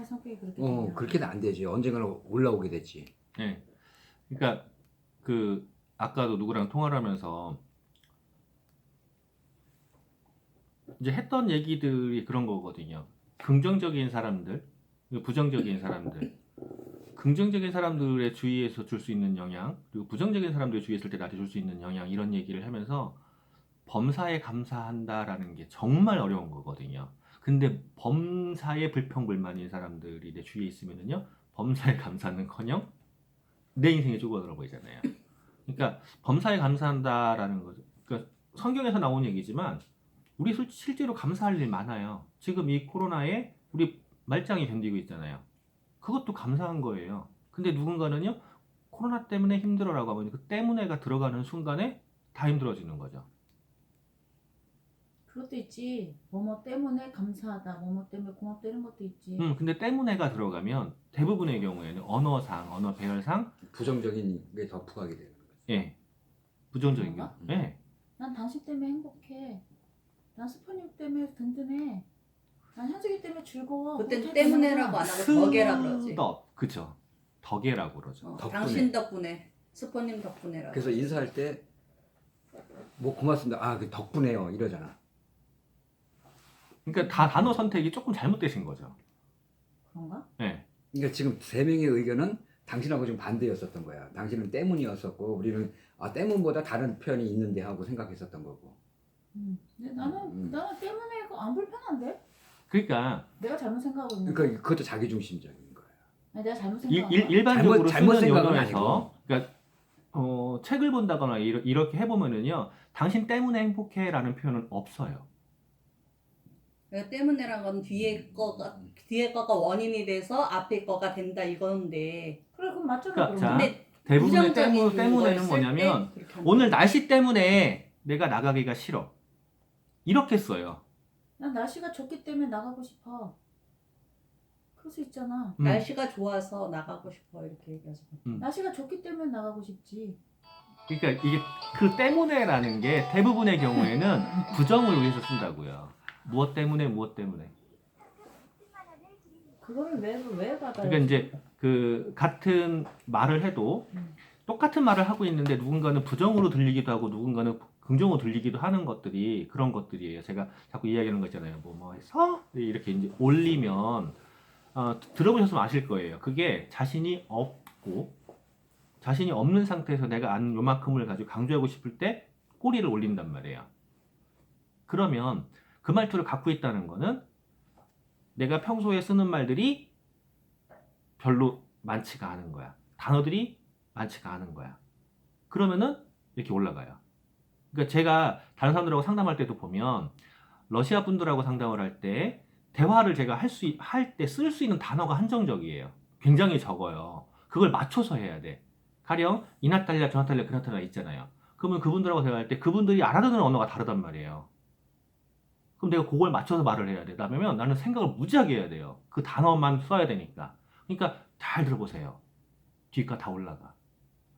성격이 그렇게 되면. 그렇게는 안 되지. 언젠가는 올라오게 됐지. 네. 그러니까 그 아까도 누구랑 통화를 하면서 이제 했던 얘기들이 그런 거거든요. 긍정적인 사람들, 부정적인 사람들. 긍정적인 사람들의 주위에서 줄 수 있는 영향, 그리고 부정적인 사람들의 주위에 있을 때 나한테 줄 수 있는 영향, 이런 얘기를 하면서 범사에 감사한다라는 게 정말 어려운 거거든요. 근데 범사에 불평불만인 사람들이 내 주위에 있으면은요, 범사에 감사는커녕 내 인생에 쪼그라들어 보이잖아요. 그러니까 범사에 감사한다라는 거죠. 그러니까 성경에서 나온 얘기지만 우리 실제로 감사할 일 많아요. 지금 이 코로나에 우리 말짱이 견디고 있잖아요. 그것도 감사한 거예요. 근데 누군가는요, 코로나 때문에 힘들어라고 하면 그 때문에가 들어가는 순간에 다 힘들어지는 거죠. 그것도 있지. 뭐뭐 때문에 감사하다, 뭐뭐 때문에 고맙다 이런 것도 있지. 근데 때문에가 들어가면 대부분의 경우에는 언어상, 언어 배열상, 부정적인 게 더 부각이 되는 거지. 예, 부정적인 게, 그런가? 예, 난 당신 때문에 행복해. 난 스포님 때문에 든든해. 난 현숙이 때문에 즐거워. 그땐 그렇게 때문에라고 안 되잖아. 하고 덕에라 그러지. 스덕, 그쵸. 덕에라고 그러죠. 덕분에. 당신 덕분에, 스포님 덕분에라. 그래서 인사할 때 뭐 고맙습니다. 그 덕분에요. 이러잖아. 그러니까 다 단어 선택이 조금 잘못되신 거죠. 그런가? 예. 그러니까 지금 세 명의 의견은 당신하고 좀 반대였었던 거야. 당신은 때문이었었고 우리는 때문보다 다른 표현이 있는데 하고 생각했었던 거고. 근데 나는 때문에 이거 안 불편한데? 그러니까 내가 잘못 생각하고 있는 거야. 그러니까 그것도 자기중심적인 거야. 아니, 내가 잘못 생각한 거야. 일반적으로 잘못 쓰는 생각은 용어에서, 그러니까 책을 본다거나 이렇게 해보면은요, 당신 때문에 행복해라는 표현은 없어요. 그러니까 때문에란 건 뒤에 거가 원인이 돼서 앞에 거가 된다 이건데. 그래 그럼 맞잖아. 그러니까 그러면. 근데 대부분의 부정적인 때문에는 걸 뭐냐면, 쓸 때 그렇게 하는 오늘 거야. 날씨 때문에 내가 나가기가 싫어. 이렇게 써요. 난 날씨가 좋기 때문에 나가고 싶어. 그럴 수 있잖아. 날씨가 좋아서 나가고 싶어 이렇게 얘기하죠. 날씨가 좋기 때문에 나가고 싶지. 그러니까 이게 그 때문에라는 게 대부분의 경우에는 부정을 위해서 쓴다고요. 무엇 때문에, 무엇 때문에. 그거를 왜 받아요? 그러니까 이제 그 같은 말을 해도 똑같은 말을 하고 있는데 누군가는 부정으로 들리기도 하고 누군가는 긍정으로 들리기도 하는 것들이 그런 것들이에요. 제가 자꾸 이야기하는 거 있잖아요. 뭐 해서 이렇게 이제 올리면 들어보셨으면 아실 거예요. 그게 자신이 없고 자신이 없는 상태에서 내가 아는 요만큼을 가지고 강조하고 싶을 때 꼬리를 올린단 말이에요. 그러면 그 말투를 갖고 있다는 거는 내가 평소에 쓰는 말들이 별로 많지가 않은 거야. 단어들이 많지가 않은 거야. 그러면은 이렇게 올라가요. 그러니까 제가 다른 사람들하고 상담할 때도 보면 러시아 분들하고 상담을 할 때 대화를 제가 할 때 쓸 수 있는 단어가 한정적이에요. 굉장히 적어요. 그걸 맞춰서 해야 돼. 가령 이나탈리아, 저나탈리아, 그나탈리아 있잖아요. 그러면 그분들하고 대화할 때 그분들이 알아듣는 언어가 다르단 말이에요. 그럼 내가 그걸 맞춰서 말을 해야 돼. 그러면 나는 생각을 무지하게 해야 돼요. 그 단어만 써야 되니까. 그러니까 잘 들어보세요. 뒤가 다 올라가.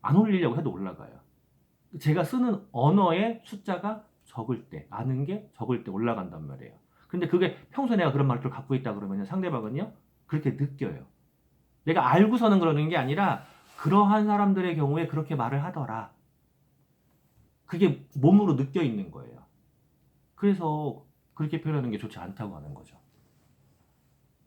안 올리려고 해도 올라가요. 제가 쓰는 언어의 숫자가 적을 때, 아는 게 적을 때 올라간단 말이에요. 근데 그게 평소에 내가 그런 말투를 갖고 있다 그러면 상대방은요, 그렇게 느껴요. 내가 알고서는 그러는 게 아니라 그러한 사람들의 경우에 그렇게 말을 하더라. 그게 몸으로 느껴 있는 거예요. 그래서 그렇게 표현하는 게 좋지 않다고 하는 거죠.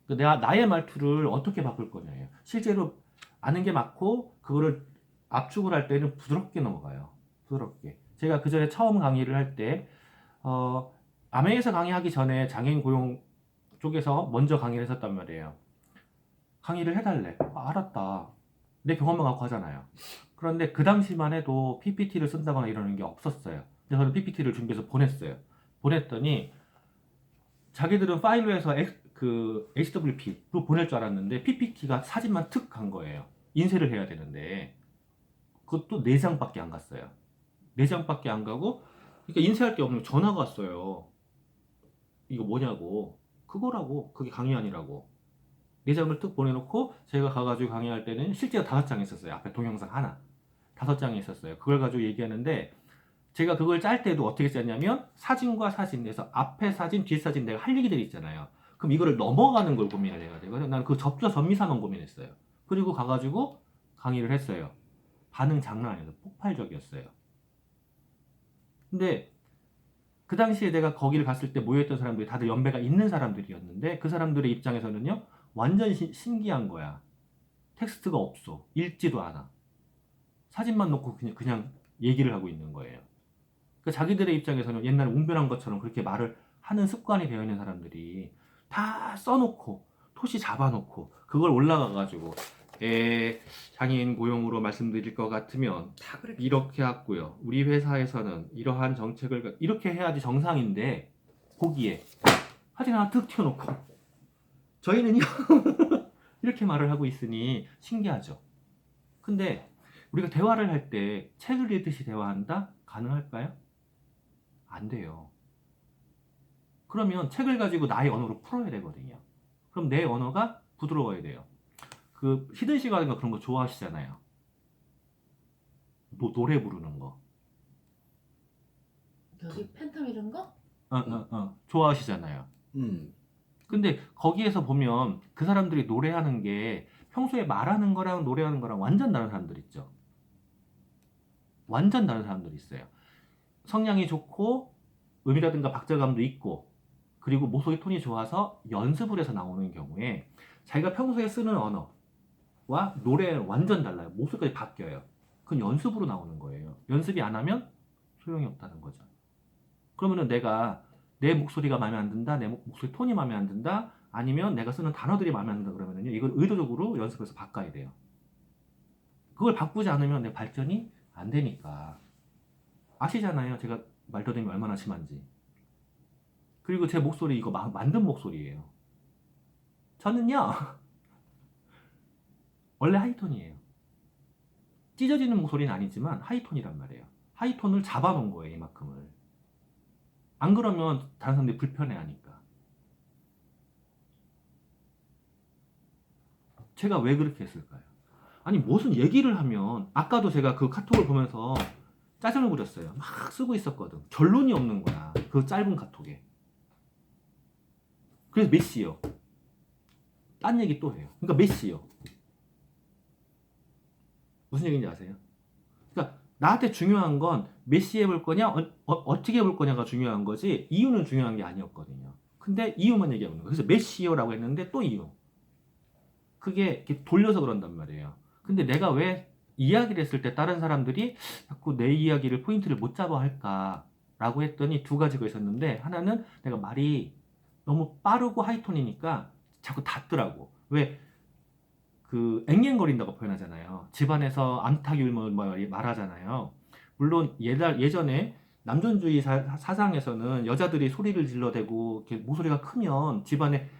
내가 나의 말투를 어떻게 바꿀 거냐예요. 실제로 아는 게 맞고 그거를 압축을 할 때는 부드럽게 넘어가요. 부드럽게. 제가 그 전에 처음 강의를 할 때 아메에서 강의하기 전에 장애인 고용 쪽에서 먼저 강의를 했었단 말이에요. 강의를 해달래. 알았다. 내 경험만 갖고 하잖아요. 그런데 그 당시만 해도 PPT를 쓴다거나 이러는 게 없었어요. 그래서 저는 PPT를 준비해서 보냈어요. 보냈더니 자기들은 파일로 해서 HWP로 보낼 줄 알았는데 PPT가 사진만 툭 간 거예요. 인쇄를 해야 되는데 그것도 4장밖에 안 갔어요. 4장밖에 안 가고, 그러니까 인쇄할 게 없는 전화가 왔어요. 이거 뭐냐고. 그거라고. 그게 강의안이라고. 4장을 툭 보내놓고 제가 가가지고 강의할 때는 실제로 5장 있었어요. 앞에 동영상 하나. 5장이 있었어요. 그걸 가지고 얘기하는데 제가 그걸 짤 때도 어떻게 짰냐면 사진과 사진에서 앞에 사진, 뒤에 사진 내가 할 얘기들이 있잖아요. 그럼 이거를 넘어가는 걸 고민을 해야 돼요. 그래서 나는 그 접자 전미사만 고민했어요. 그리고 가가지고 강의를 했어요. 반응 장난 아니었어요. 폭발적이었어요. 근데 그 당시에 내가 거기를 갔을 때 모여있던 사람들이 다들 연배가 있는 사람들이었는데 그 사람들의 입장에서는요 완전 신기한 거야. 텍스트가 없어. 읽지도 않아. 사진만 놓고 그냥 얘기를 하고 있는 거예요. 그러니까 자기들의 입장에서는 옛날에 웅변한 것처럼 그렇게 말을 하는 습관이 되어 있는 사람들이 다 써놓고 토시 잡아놓고 그걸 올라가가지고 장애인 고용으로 말씀드릴 것 같으면 다 그래. 이렇게 했고요. 우리 회사에서는 이러한 정책을 이렇게 해야지 정상인데 거기에 사진 하나 툭 튀어놓고 저희는요 이렇게 말을 하고 있으니 신기하죠. 근데 우리가 대화를 할 때 책을 읽듯이 대화한다? 가능할까요? 안 돼요. 그러면 책을 가지고 나의 언어로 풀어야 되거든요. 그럼 내 언어가 부드러워야 돼요. 그 히든시가든가 그런 거 좋아하시잖아요. 노래 부르는 거. 여기 팬텀 이런 거? 좋아하시잖아요. 근데 거기에서 보면 그 사람들이 노래하는 게 평소에 말하는 거랑 노래하는 거랑 완전 다른 사람들 있죠. 완전 다른 사람들이 있어요. 성량이 좋고 음이라든가 박자감도 있고 그리고 목소리 톤이 좋아서 연습을 해서 나오는 경우에 자기가 평소에 쓰는 언어와 노래는 완전 달라요. 목소리까지 바뀌어요. 그건 연습으로 나오는 거예요. 연습이 안 하면 소용이 없다는 거죠. 그러면은 내가 내 목소리가 마음에 안 든다, 내 목소리 톤이 마음에 안 든다, 아니면 내가 쓰는 단어들이 마음에 안 든다 그러면은요, 이걸 의도적으로 연습해서 바꿔야 돼요. 그걸 바꾸지 않으면 내 발전이 안 되니까. 아시잖아요, 제가 말더듬이 얼마나 심한지. 그리고 제 목소리 이거 만든 목소리예요. 저는요 원래 하이톤이에요. 찢어지는 목소리는 아니지만 하이톤이란 말이에요. 하이톤을 잡아놓은 거예요, 이만큼을. 안 그러면 다른 사람들이 불편해하니까. 제가 왜 그렇게 했을까요? 아니 무슨 얘기를 하면 아까도 제가 그 카톡을 보면서 짜증을 부렸어요. 막 쓰고 있었거든. 결론이 없는 거야, 그 짧은 카톡에. 그래서 메시요. 딴 얘기 또 해요. 그러니까 메시요. 무슨 얘기인지 아세요? 그러니까 나한테 중요한 건 메시 해볼 거냐 어떻게 해볼 거냐가 중요한 거지 이유는 중요한 게 아니었거든요. 근데 이유만 얘기하고 있는 거예요. 그래서 메시요라고 했는데 또 이유. 그게 이렇게 돌려서 그런단 말이에요. 근데 내가 왜 이야기를 했을 때 다른 사람들이 자꾸 내 이야기를 포인트를 못 잡아 할까라고 했더니 두 가지가 있었는데, 하나는 내가 말이 너무 빠르고 하이톤이니까 자꾸 닿더라고. 왜 그 앵앵거린다고 표현하잖아요. 집안에서 암탉을 말하잖아요. 물론 예전에 남존주의 사상에서는 여자들이 소리를 질러대고 이렇게 목소리가 크면 집안에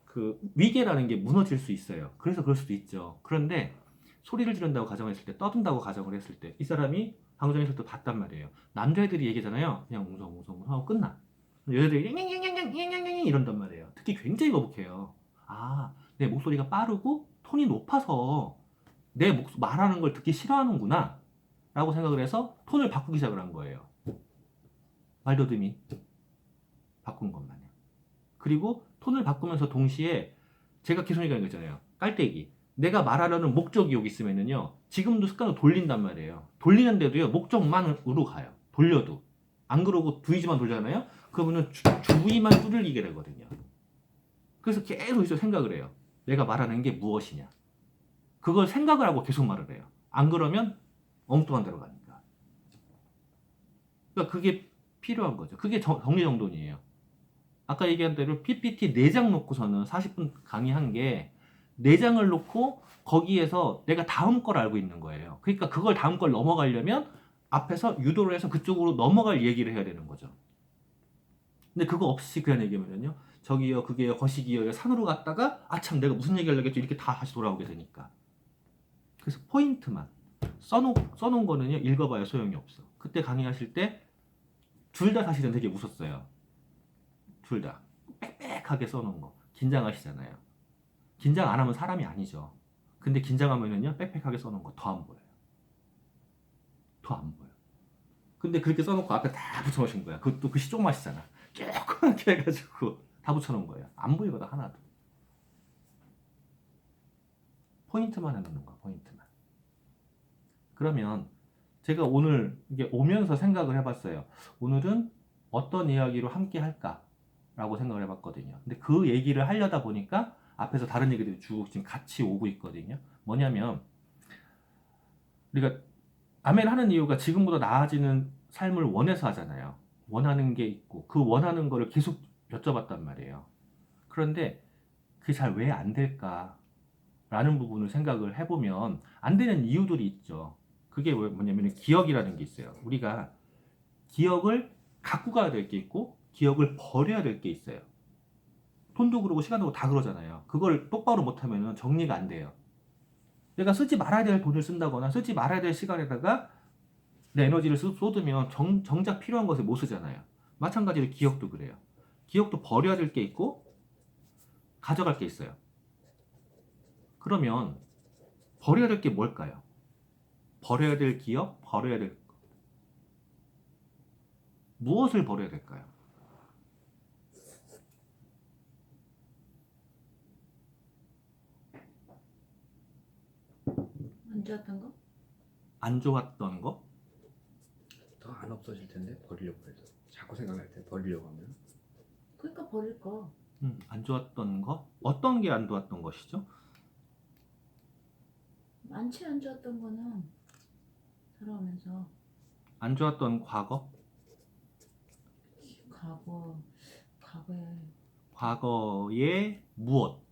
그 위계라는 게 무너질 수 있어요. 그래서 그럴 수도 있죠. 그런데 소리를 지른다고 가정했을 때, 떠든다고 가정을 했을 때 이 사람이 방송에서도 봤단 말이에요. 남자애들이 얘기잖아요. 그냥 웅성웅성 하고 끝나. 여자들이 잉잉잉잉잉잉잉 이런단 말이에요. 특히 굉장히 거북해요. 아, 내 목소리가 빠르고 톤이 높아서 내 말하는 걸 듣기 싫어하는구나 라고 생각을 해서 톤을 바꾸기 시작을 한 거예요. 말더듬이 바꾼 것만요. 그리고 톤을 바꾸면서 동시에 제가 계속 얘기하는 거 있잖아요. 깔때기. 내가 말하려는 목적이 여기 있으면은요, 지금도 습관으로 돌린단 말이에요. 돌리는데도요, 목적만으로 가요. 돌려도. 안 그러고 V지만 돌잖아요? 그러면은 주의만 뚫리게 되거든요. 그래서 계속 있어 생각을 해요. 내가 말하는 게 무엇이냐. 그걸 생각을 하고 계속 말을 해요. 안 그러면 엉뚱한 데로 가니까. 그러니까 그게 필요한 거죠. 그게 정리정돈이에요. 아까 얘기한 대로 PPT 4장 놓고서는 40분 강의한 게 4장을 놓고 거기에서 내가 다음 걸 알고 있는 거예요. 그러니까 그걸 다음 걸 넘어가려면 앞에서 유도를 해서 그쪽으로 넘어갈 얘기를 해야 되는 거죠. 근데 그거 없이 그냥 얘기하면요, 저기요, 그게요, 거시기요, 산으로 갔다가 아참 내가 무슨 얘기 하려고 했지 이렇게 다 다시 돌아오게 되니까. 그래서 포인트만 써놓은 거는요, 읽어봐야 소용이 없어. 그때 강의하실 때 둘 다 사실은 되게 웃었어요. 둘 다 빽빽하게 써놓은 거. 긴장하시잖아요. 긴장 안 하면 사람이 아니죠. 근데 긴장하면은요, 빽빽하게 써놓은 거 더 안 보여요. 더 안 보여. 근데 그렇게 써놓고 앞에 다 붙여놓으신 거야. 그것도 그 시쪽 맛이잖아. 조그맣게 해가지고 다 붙여놓은 거예요. 안 보이거든 하나도. 포인트만 해놓는 거야. 포인트만. 그러면 제가 오늘 이게 오면서 생각을 해봤어요. 오늘은 어떤 이야기로 함께 할까라고 생각을 해봤거든요. 근데 그 얘기를 하려다 보니까 앞에서 다른 얘기들이 쭉 지금 같이 오고 있거든요. 뭐냐면 우리가 아멘 하는 이유가 지금보다 나아지는 삶을 원해서 하잖아요. 원하는 게 있고 그 원하는 거를 계속 여쭤봤단 말이에요. 그런데 그게 잘 왜 안 될까라는 부분을 생각을 해보면 안 되는 이유들이 있죠. 그게 뭐냐면 기억이라는 게 있어요. 우리가 기억을 갖고 가야 될 게 있고 기억을 버려야 될 게 있어요. 돈도 그러고 시간도 그러고 다 그러잖아요. 그걸 똑바로 못하면 정리가 안 돼요. 내가 쓰지 말아야 될 돈을 쓴다거나 쓰지 말아야 될 시간에다가 내 에너지를 쏟으면 정작 필요한 것을 못 쓰잖아요. 마찬가지로 기억도 그래요. 기억도 버려야 될 게 있고 가져갈 게 있어요. 그러면 버려야 될 게 뭘까요? 버려야 될 기억, 버려야 될 무엇을 버려야 될까요? 안 좋았던 거? 안 좋았던 거? 더 안 없어질 텐데 버리려고 해서 자꾸 생각날 때 버리려고 하면 그러니까 버릴 거. 안 좋았던 거? 어떤 게 안 좋았던 것이죠? 많지 안 좋았던 거는 살아오면서 안 좋았던 과거? 과거에 과거의 무엇?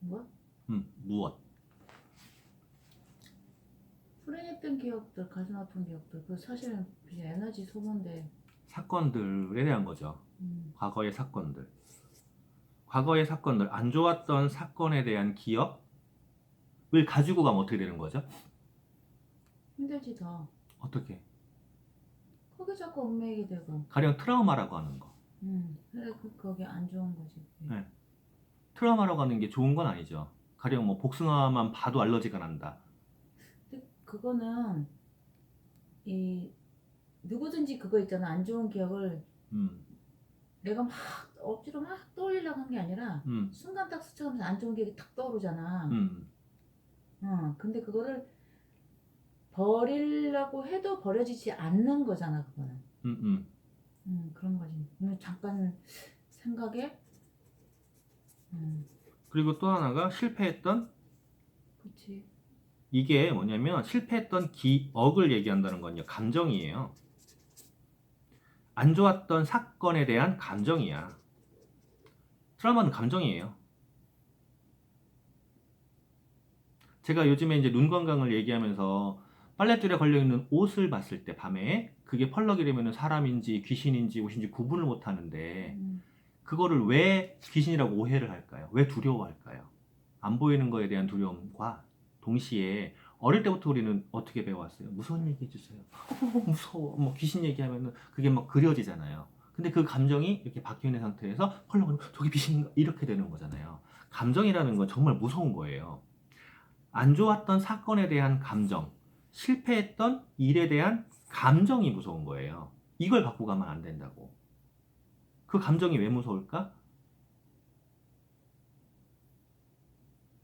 뭐? 무엇? 불행했던 기억들, 가슴 아픈 기억들, 그 사실은 그냥 에너지 소모인데. 사건들에 대한 거죠. 과거의 사건들. 과거의 사건들, 안 좋았던 사건에 대한 기억을 가지고 가면 어떻게 되는 거죠? 힘들지 더. 어떻게? 그게 자꾸 얽매이게 되고. 가령 트라우마라고 하는 거. 그래 그게 안 좋은 거지. 네. 트라우마라고 하는 게 좋은 건 아니죠. 가령 뭐 복숭아만 봐도 알러지가 난다. 근데 그거는 이 누구든지 그거 있잖아. 안 좋은 기억을 내가 막 억지로 막 떠올리려고 한 게 아니라 순간 딱 스쳐가면서 안 좋은 기억이 탁 떠오르잖아. 근데 그거를 버리려고 해도 버려지지 않는 거잖아, 그거는. 그런 거지. 잠깐 생각에. 그리고 또 하나가 실패했던, 그치. 이게 뭐냐면 실패했던 기억을 얘기한다는 건요, 감정이에요. 안 좋았던 사건에 대한 감정이야. 트라우마는 감정이에요. 제가 요즘에 이제 눈 건강을 얘기하면서 빨랫줄에 걸려있는 옷을 봤을 때 밤에 그게 펄럭이 되면 사람인지 귀신인지 옷인지 구분을 못 하는데 그거를 왜 귀신이라고 오해를 할까요? 왜 두려워할까요? 안 보이는 거에 대한 두려움과 동시에 어릴 때부터 우리는 어떻게 배워왔어요? 무서운 얘기 해주세요. 무서워. 뭐 귀신 얘기하면 그게 막 그려지잖아요. 근데 그 감정이 이렇게 박혀있는 상태에서 헐렁 저게 귀신인가? 이렇게 되는 거잖아요. 감정이라는 건 정말 무서운 거예요. 안 좋았던 사건에 대한 감정, 실패했던 일에 대한 감정이 무서운 거예요. 이걸 갖고 가면 안 된다고. 그 감정이 왜 무서울까?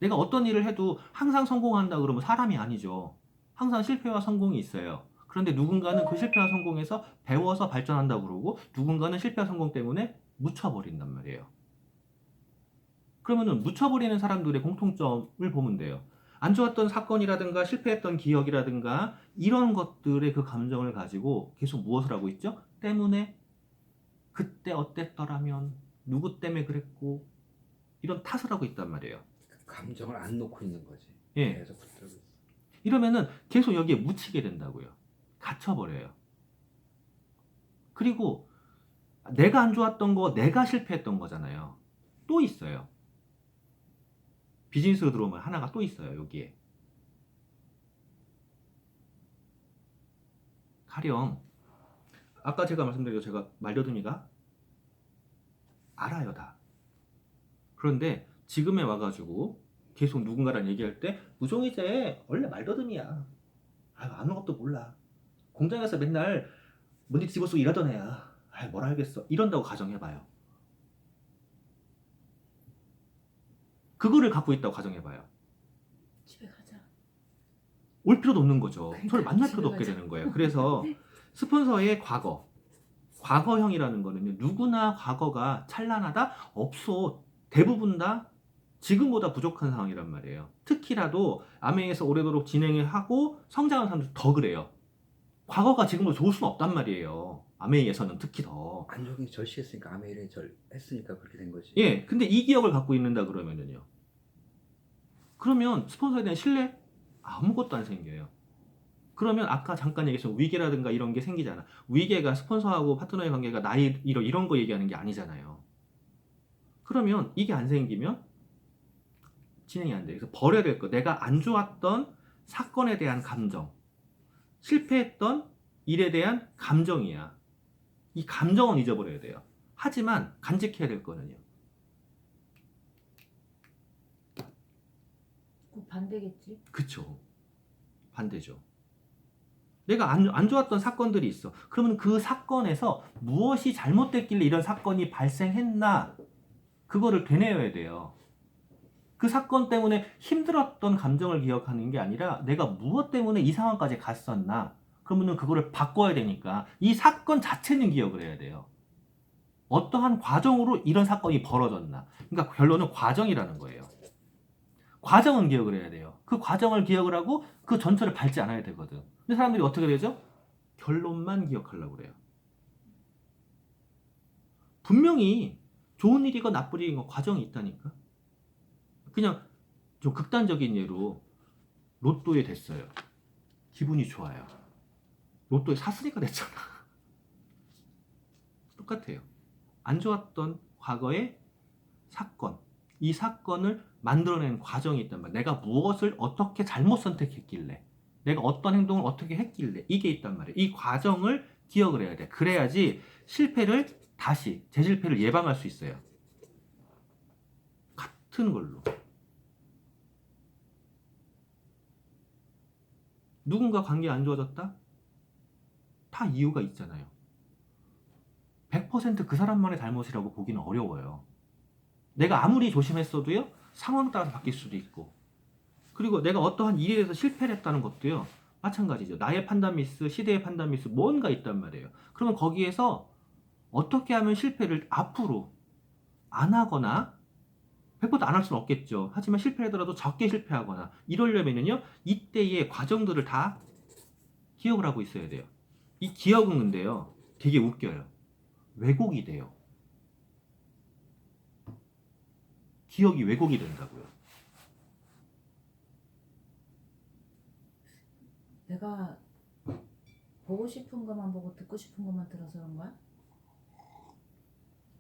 내가 어떤 일을 해도 항상 성공한다 그러면 사람이 아니죠. 항상 실패와 성공이 있어요. 그런데 누군가는 그 실패와 성공에서 배워서 발전한다고 그러고 누군가는 실패와 성공 때문에 묻혀버린단 말이에요. 그러면은 묻혀버리는 사람들의 공통점을 보면 돼요. 안 좋았던 사건이라든가 실패했던 기억이라든가 이런 것들의 그 감정을 가지고 계속 무엇을 하고 있죠? 때문에, 그때 어땠더라면, 누구 때문에 그랬고, 이런 탓을 하고 있단 말이에요. 감정을 안 놓고 있는 거지. 예. 계속 붙들고 있어. 이러면은 계속 여기에 묻히게 된다고요. 갇혀버려요. 그리고 내가 안 좋았던 거, 내가 실패했던 거잖아요. 또 있어요. 비즈니스로 들어오면 하나가 또 있어요. 여기에. 가령 아까 제가 말씀드린 제가 말더듬이가 알아요 다. 그런데 지금에 와가지고 계속 누군가랑 얘기할 때 무종이제 원래 말더듬이야. 아무것도 몰라. 공장에서 맨날 뭔데 집어 쓰고 일하던 애야. 아이 뭘 알겠어. 이런다고 가정해봐요. 그거를 갖고 있다고 가정해봐요. 집에 가자. 올 필요도 없는 거죠. 그러니까 서로 만날 집에 필요도 없게 가자. 되는 거예요. 그래서 스폰서의 과거형이라는 거는 누구나 과거가 찬란하다? 없어. 대부분 다 지금보다 부족한 상황이란 말이에요. 특히라도 아메에서 오래도록 진행을 하고 성장한 사람들 더 그래요. 과거가 지금보다 좋을 수는 없단 말이에요. 아메이에서는 특히 더. 안정이 절시했으니까 아메이를 절했으니까 그렇게 된 거지. 예, 근데 이 기억을 갖고 있는다 그러면은요. 그러면 스폰서에 대한 신뢰? 아무것도 안 생겨요. 그러면 아까 잠깐 얘기했던 위계라든가 이런 게 생기잖아. 위계가 스폰서하고 파트너의 관계가 나이 이런 거 얘기하는 게 아니잖아요. 그러면 이게 안 생기면 진행이 안 돼. 그래서 버려야 될 거. 내가 안 좋았던 사건에 대한 감정, 실패했던 일에 대한 감정이야. 이 감정은 잊어버려야 돼요. 하지만 간직해야 될 거는요. 그 반대겠지. 그쵸. 반대죠. 내가 안 좋았던 사건들이 있어. 그러면 그 사건에서 무엇이 잘못됐길래 이런 사건이 발생했나? 그거를 되뇌어야 돼요. 그 사건 때문에 힘들었던 감정을 기억하는 게 아니라 내가 무엇 때문에 이 상황까지 갔었나? 그러면은 그거를 바꿔야 되니까 이 사건 자체는 기억을 해야 돼요. 어떠한 과정으로 이런 사건이 벌어졌나? 그러니까 결론은 과정이라는 거예요. 과정은 기억을 해야 돼요. 그 과정을 기억을 하고 그 전체를 밟지 않아야 되거든. 근데 사람들이 어떻게 되죠? 결론만 기억하려고 그래요. 분명히 좋은 일이건 나쁜 일이건 과정이 있다니까. 그냥 좀 극단적인 예로 로또에 됐어요. 기분이 좋아요. 로또에 샀으니까 됐잖아. 똑같아요. 안 좋았던 과거의 사건, 이 사건을 만들어낸 과정이 있단 말이야. 내가 무엇을 어떻게 잘못 선택했길래, 내가 어떤 행동을 어떻게 했길래 이게 있단 말이야. 이 과정을 기억을 해야 돼. 그래야지 실패를 다시 재실패를 예방할 수 있어요. 같은 걸로. 누군가 관계 안 좋아졌다? 다 이유가 있잖아요. 100% 그 사람만의 잘못이라고 보기는 어려워요. 내가 아무리 조심했어도요, 상황 따라서 바뀔 수도 있고. 그리고 내가 어떠한 일에 대해서 실패를 했다는 것도요, 마찬가지죠. 나의 판단 미스, 시대의 판단 미스, 뭔가 있단 말이에요. 그러면 거기에서 어떻게 하면 실패를 앞으로 안 하거나, 100% 안 할 수는 없겠죠. 하지만 실패하더라도 적게 실패하거나, 이러려면요, 이때의 과정들을 다 기억을 하고 있어야 돼요. 이 기억은 근데요, 되게 웃겨요. 왜곡이 돼요. 기억이 왜곡이 된다고요. 내가 보고 싶은 것만 보고 듣고 싶은 것만 들어서 그런 거야?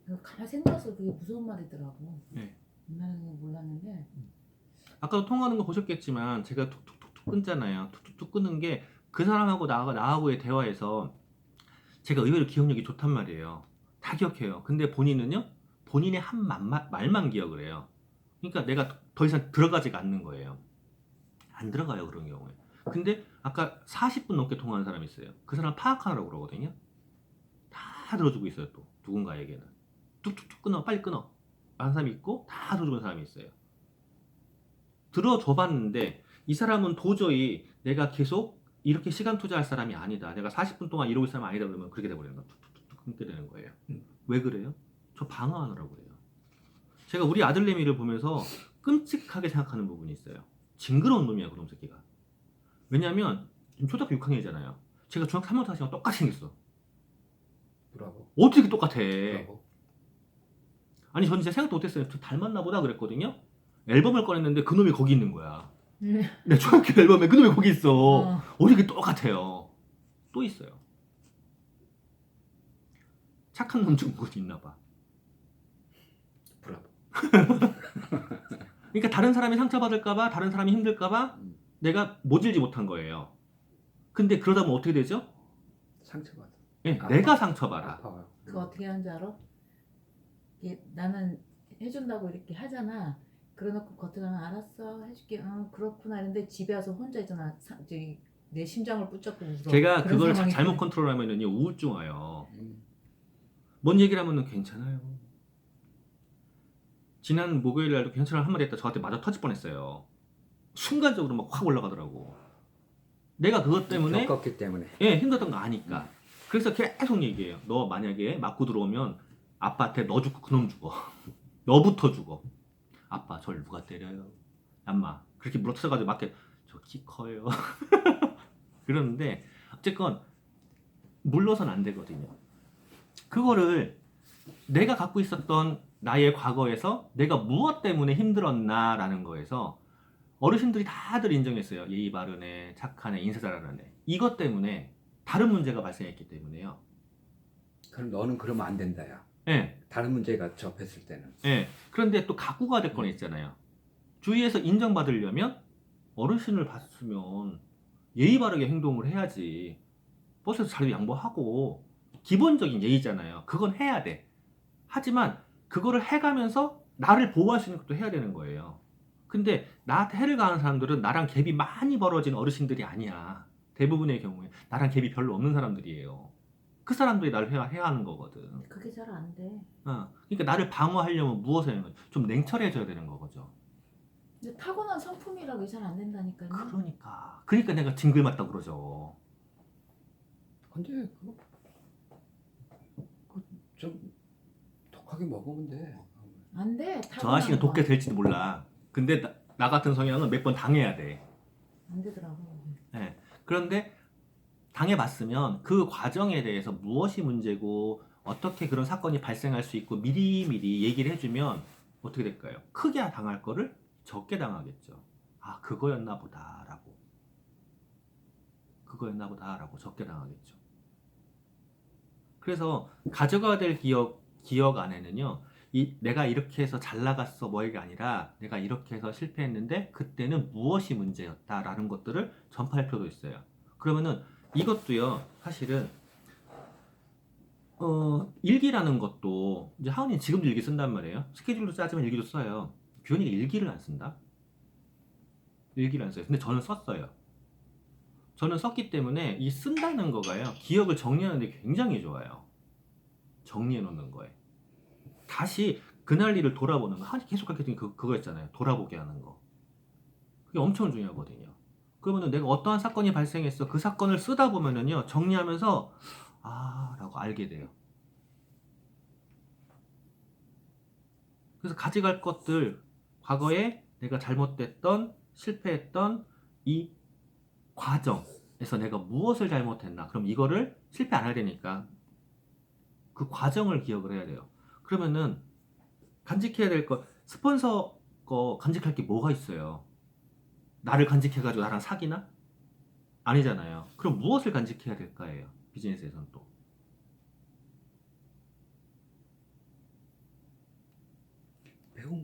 내가 가만히 생각해서 그게 무서운 말이더라고. 네. 옛날에는 몰랐는데. 아까도 통화하는 거 보셨겠지만 제가 툭툭툭툭 끊잖아요. 툭툭툭 끊는 게 그 사람하고 나하고의 대화에서 제가 의외로 기억력이 좋단 말이에요. 다 기억해요. 근데 본인은요, 본인의 한 말만 기억을 해요. 그러니까 내가 더 이상 들어가지가 않는 거예요. 안 들어가요, 그런 경우에. 근데 아까 40분 넘게 통화하는 사람이 있어요. 그 사람 파악하라고 그러거든요. 다 들어주고 있어요, 또 누군가에게는. 툭툭툭 끊어, 빨리 끊어. 하는 사람이 있고 다 들어주는 사람이 있어요. 들어줘 봤는데 이 사람은 도저히 내가 계속 이렇게 시간 투자할 사람이 아니다. 내가 40분 동안 이러고 있을 사람이 아니다. 그러면 그렇게 돼버리는 거야. 툭툭툭 끊게 되는 거예요. 왜 그래요? 저 방어하느라고 그래요. 제가 우리 아들내미를 보면서 끔찍하게 생각하는 부분이 있어요. 징그러운 놈이야, 그놈 새끼가. 왜냐면 지금 초등학교 6학년이잖아요. 제가 중학교 3학년 타시랑 똑같이 생겼어. 뭐라고? 어떻게 똑같아? 뭐라고? 아니 전 진짜 생각도 못했어요. 저 닮았나 보다 그랬거든요. 앨범을 꺼냈는데 그놈이 거기 있는 거야. 내 중학교 앨범에 그놈이 거기 있어. 어떻게 똑같아요. 또 있어요. 착한 놈 중은 곳이 있나 봐. 브라보. 그러니까 다른 사람이 상처받을까봐, 다른 사람이 힘들까봐 내가 모질지 못한 거예요. 근데 그러다 보면 어떻게 되죠? 상처받아. 네, 아파. 내가 상처받아. 아파요. 그거 어떻게 하는지 알아? 이게 나는 해준다고 이렇게 하잖아. 그래놓고 겉으로는 알았어 해줄게. 그렇구나. 근데 집에 와서 혼자 있잖아. 저기 내 심장을 붙잡고 울어. 제가 그런 그걸 상황이 잘못 되네. 컨트롤하면은요 우울증 와요. 뭔 얘기를 하면은 괜찮아요. 지난 목요일 날도 괜찮아 한마디 했다 저한테 맞아 터질 뻔했어요. 순간적으로 막 확 올라가더라고. 내가 그것 때문에 겪었기 때문에. 예 힘들었던 거 아니까. 그래서 계속 얘기해요. 너 만약에 맞고 들어오면 아빠한테 너 죽고 그놈 죽어. 너부터 죽어. 아빠 절 누가 때려요? 엄마 그렇게 물어뜯어가지고 맞게 저 키 커요. 그러는데 어쨌건 물러선 안 되거든요. 그거를 내가 갖고 있었던 나의 과거에서 내가 무엇 때문에 힘들었나라는 거에서 어르신들이 다들 인정했어요. 예의 바르네, 착하네, 인사 잘하네. 이것 때문에 다른 문제가 발생했기 때문에요. 그럼 너는 그러면 안 된다야. 예, 다른 문제가 접했을 때는. 예. 그런데 또 각오가 될 건 있잖아요. 주위에서 인정받으려면 어르신을 봤으면 예의 바르게 행동을 해야지. 버스에서 자리 양보하고 기본적인 예의잖아요. 그건 해야 돼. 하지만 그거를 해가면서 나를 보호할 수 있는 것도 해야 되는 거예요. 근데 나한테 해를 가하는 사람들은 나랑 갭이 많이 벌어진 어르신들이 아니야. 대부분의 경우에 나랑 갭이 별로 없는 사람들이에요. 그 사람들이 나를 해야 하는 거거든. 그게 잘 안 돼. 그러니까 나를 방어하려면 무엇을 해야 되는 거죠? 좀 냉철해져야 되는 거죠. 근데 타고난 성품이라고 잘 안 된다니까요. 그러니까 내가 징글맞다 그러죠. 근데 좀 독하게 먹으면 돼. 안 돼. 저 아저씨는 타고난 돕게 거. 될지도 몰라. 근데 나 같은 성향은 몇 번 당해야 돼. 안 되더라고. 네. 그런데 당해봤으면 그 과정에 대해서 무엇이 문제고 어떻게 그런 사건이 발생할 수 있고 미리미리 얘기를 해주면 어떻게 될까요? 크게 당할 거를 적게 당하겠죠. 아 그거였나 보다라고 적게 당하겠죠. 그래서 가져가야 될 기억 안에는요. 내가 이렇게 해서 잘 나갔어 뭐가 아니라 내가 이렇게 해서 실패했는데 그때는 무엇이 문제였다라는 것들을 전파할 필요도 있어요. 그러면은 이것도요 사실은 일기라는 것도 이제 하은이 지금도 일기 쓴단 말이에요. 스케줄로 짜지만 일기도 써요. 규현이가 일기를 안 쓴다? 일기를 안 써요. 근데 저는 썼어요. 저는 썼기 때문에 이 쓴다는 거가요 기억을 정리하는 데 굉장히 좋아요. 정리해 놓는 거에 다시 그날 일을 돌아보는 거. 계속 그렇게 되는 그거 있잖아요. 돌아보게 하는 거. 그게 엄청 중요하거든요. 그러면은 내가 어떠한 사건이 발생했어. 그 사건을 쓰다 보면은요. 정리하면서 라고 알게 돼요. 그래서 가져갈 것들 과거에 내가 잘못됐던 실패했던 이 과정에서 내가 무엇을 잘못했나. 그럼 이거를 실패 안 해야 되니까 그 과정을 기억을 해야 돼요. 그러면은 간직해야 될 거 스폰서 거 간직할 게 뭐가 있어요? 나를 간직해가지고 나랑 사귀나? 아니잖아요. 그럼 무엇을 간직해야 될까예요. 비즈니스에서는 또 배운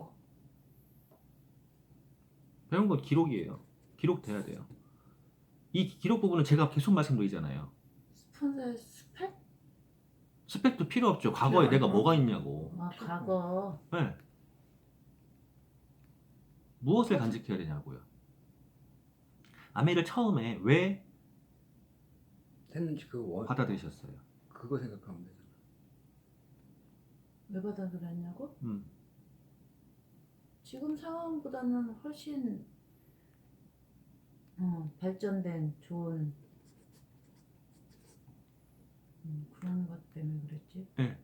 건 기록이에요. 기록돼야 돼요. 이 기록 부분은 제가 계속 말씀드리잖아요. 스폰서의 스펙? 스펙도 필요 없죠. 과거에 내가 뭐가 있냐고. 과거. 네. 무엇을 간직해야 되냐고요. 아메를 처음에 왜 했는지 받아들이셨어요? 그거 생각하면 되잖아. 왜 받아들였냐고? 지금 상황보다는 훨씬 발전된 좋은 그런 것 때문에 그랬지. 네.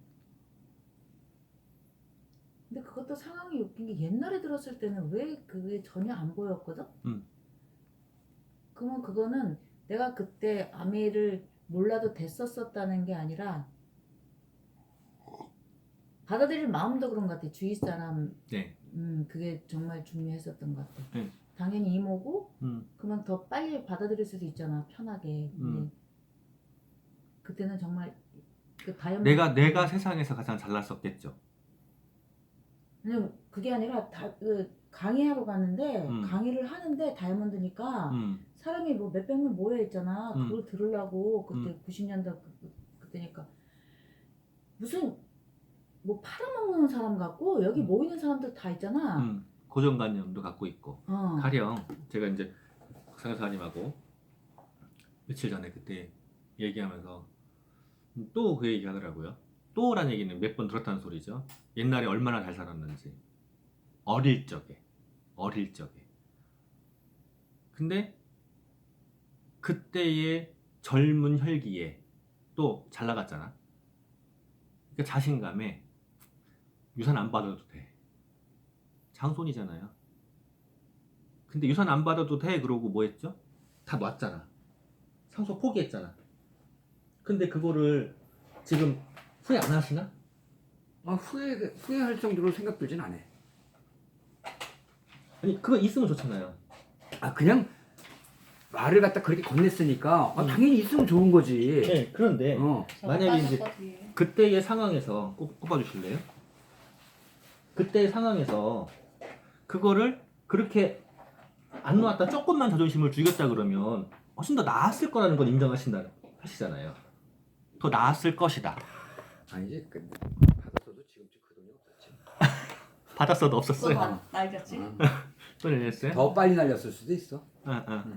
근데 그것도 상황이 웃긴 게 옛날에 들었을 때는 왜 그게 전혀 안 보였거든? 그러면 그거는 내가 그때 아메이를 몰라도 됐었다는 게 아니라 받아들일 마음도 그런 것 같아. 주위 사람 네. 그게 정말 중요했었던 것 같아. 네. 당연히 이모고 그러면 더 빨리 받아들일 수도 있잖아. 편하게. 근데 그때는 정말 그 다이아몬드 내가 세상에서 가장 잘났었겠죠. 아니 그게 아니라 강의하러 갔는데 강의를 하는데 다이아몬드니까 사람이 뭐 몇백 명 모여 있잖아. 그걸 들으려고 그때 90년대 그때니까 무슨 뭐 팔아먹는 사람 같고 여기 모이는 사람들 다 있잖아. 고정관념도 갖고 있고 가령 제가 이제 박상사님하고 며칠 전에 그때 얘기하면서 또 그 얘기 하더라고요. 또란 얘기는 몇 번 들었다는 소리죠. 옛날에 얼마나 잘 살았는지. 어릴 적에. 근데 그때의 젊은 혈기에 또 잘 나갔잖아. 그러니까 자신감에 유산 안 받아도 돼. 장손이잖아요. 근데 유산 안 받아도 돼 그러고 뭐 했죠? 다 놨잖아. 상속 포기했잖아. 근데 그거를 지금 후회 안 하시나? 후회할 정도로 생각 들진 않아. 아니 그거 있으면 좋잖아요. 그냥 말을 갖다 그렇게 건넸으니까 당연히 있으면 좋은 거지. 네, 그런데 만약에 이제 뒤에. 그때의 상황에서 꼽아주실래요? 그때의 상황에서 그거를 그렇게 안 놓았다 조금만 자존심을 죽였다 그러면 훨씬 더 나았을 거라는 건 하시잖아요. 더 나았을 것이다. 아니지. 받았어도 지금쯤 그 돈이 없었지. 받았어도 없었어요. 알겠지? 또 내냈어요? 더 빨리 날렸을 수도 있어.